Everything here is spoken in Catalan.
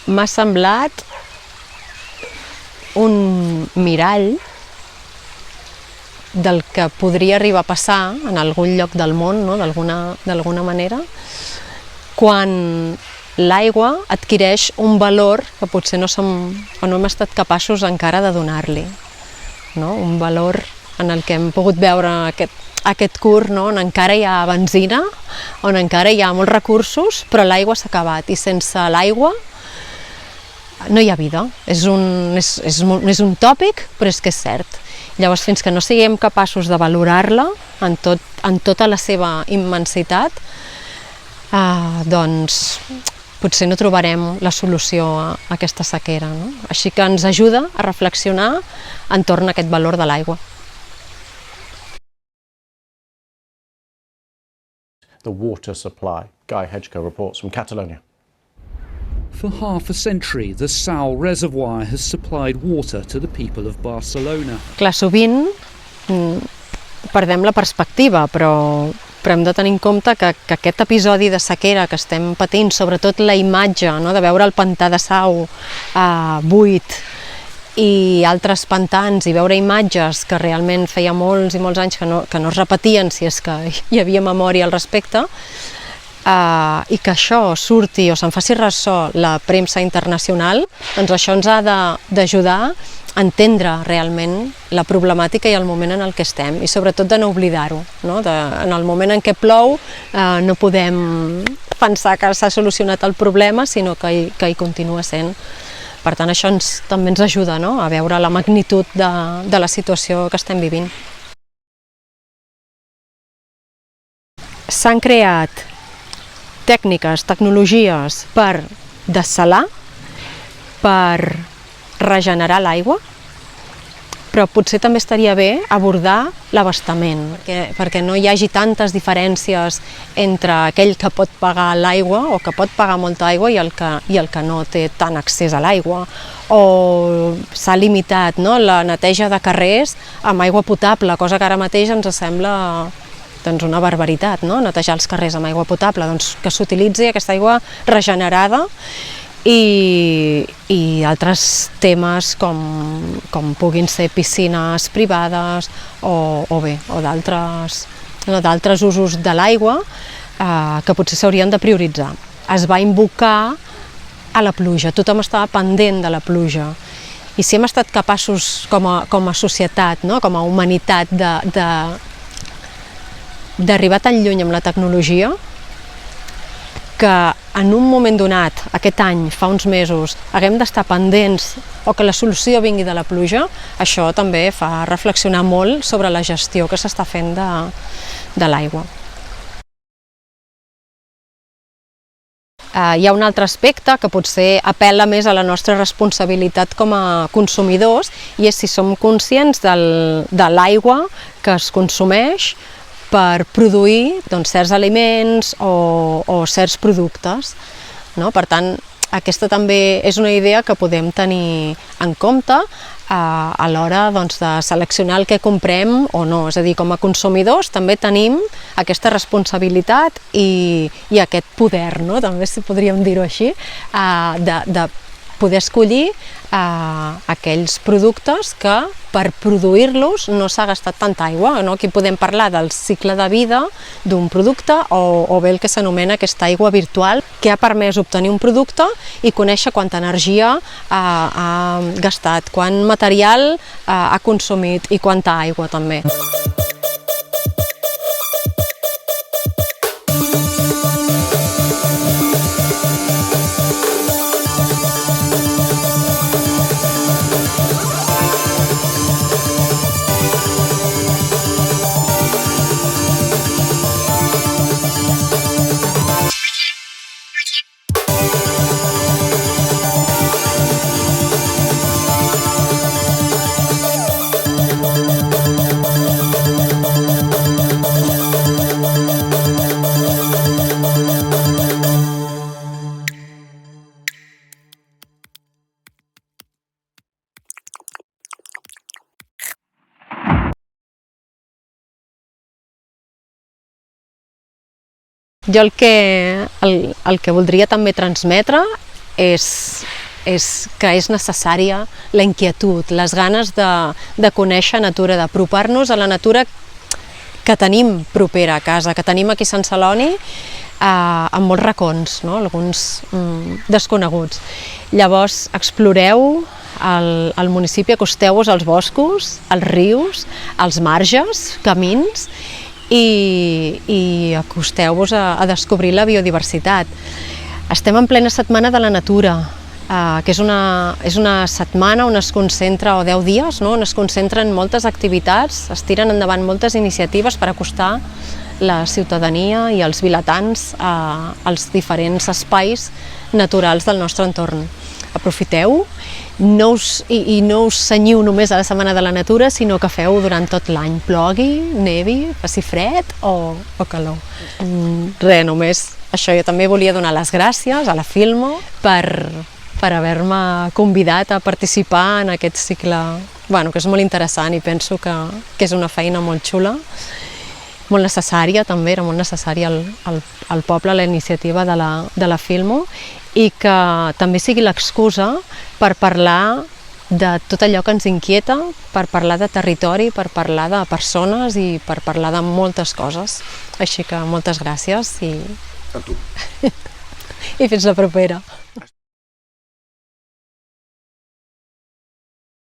m'ha semblat un mirall del que podria arribar a passar en algun lloc del món, no? d'alguna manera, quan l'aigua adquireix un valor que potser no hem estat capaços encara de donar-li. No? Un valor en el que hem pogut veure aquest curt, no? On encara hi ha benzina, on encara hi ha molts recursos, però l'aigua s'ha acabat, i sense l'aigua no hi ha vida. És un tòpic, però és que és cert. Llavors, fins que no siguem capaços de valorar-la en tota la seva immensitat, doncs potser no trobarem la solució a aquesta sequera. No? Així que ens ajuda a reflexionar entorn a aquest valor de l'aigua. The water supply. Guy Hedgecoe reports from Catalonia. For half a century, the Sau reservoir has supplied water to the people of Barcelona. Clar, sovint perdem la perspectiva, però hem de tenir en compte que aquest episodi de sequera que estem patint, sobretot la imatge, no? De veure el pantà de Sau buit i altres pantans, i veure imatges que realment feia molts i molts anys que no es repetien, si és que hi havia memòria al respecte, i que això surti o se'n faci ressò la premsa internacional, doncs això ens ha d'ajudar a entendre realment la problemàtica i el moment en el que estem, i sobretot de no oblidar-ho. No? En el moment en què plou no podem pensar que s'ha solucionat el problema, sinó que hi continua sent. Per tant, això també ens ajuda, no? A veure la magnitud de la situació que estem vivint. S'han creat tècniques, tecnologies per dessalar, per regenerar l'aigua, però potser també estaria bé abordar l'abastament, perquè no hi hagi tantes diferències entre aquell que pot pagar l'aigua o que pot pagar molta aigua i el que no té tant accés a l'aigua. O s'ha limitat, no? La neteja de carrers amb aigua potable, cosa que ara mateix ens sembla una barbaritat, no? Netejar els carrers amb aigua potable, doncs que s'utilitzi aquesta aigua regenerada, i altres temes com puguin ser piscines privades o d'altres usos de l'aigua que potser s'haurien de prioritzar. Es va invocar a la pluja, tothom estava pendent de la pluja, i si hem estat capaços com a societat, no? Com a humanitat d'arribar tan lluny amb la tecnologia que en un moment donat, aquest any, fa uns mesos, haguem d'estar pendents o que la solució vingui de la pluja, això també fa reflexionar molt sobre la gestió que s'està fent de l'aigua. Hi ha un altre aspecte que potser apel·la més a la nostra responsabilitat com a consumidors, i és si som conscients de l'aigua que es consumeix per produir certs aliments o certs productes. No? Per tant, aquesta també és una idea que podem tenir en compte a l'hora de seleccionar el que comprem o no. És a dir, com a consumidors també tenim aquesta responsabilitat i aquest poder, no? També si podríem dir-ho així, de poder escollir aquells productes que per produir-los no s'ha gastat tanta aigua. No? Aquí podem parlar del cicle de vida d'un producte o bé el que s'anomena aquesta aigua virtual, que ha permès obtenir un producte i conèixer quanta energia ha gastat, quant material ha consumit i quanta aigua també. Jo el que voldria també transmetre és que és necessària la inquietud, les ganes de conèixer natura, d'apropar-nos a la natura que tenim propera a casa, que tenim aquí a Sant Celoni, amb molts racons, no? Alguns desconeguts. Llavors, exploreu el municipi, acosteu-vos als boscos, als rius, als marges, camins, i acosteu-vos a descobrir la biodiversitat. Estem en plena setmana de la natura, que és una setmana on es concentra, o 10 dies, no? On es concentren moltes activitats, es tiren endavant moltes iniciatives per acostar la ciutadania i els vilatans als diferents espais naturals del nostre entorn. Aprofiteu, no us cenyiu només a la Setmana de la Natura, sinó que feu durant tot l'any, plogui, nevi, faci fred o calor. Res, només això. Jo també volia donar les gràcies a la Filmo per haver-me convidat a participar en aquest cicle, que és molt interessant i penso que és una feina molt xula, molt necessària també, era molt necessària al poble la iniciativa de la Filmo, i que també sigui l'excusa per parlar de tot allò que ens inquieta, per parlar de territori, per parlar de persones i per parlar de moltes coses. Així que moltes gràcies i fins la propera.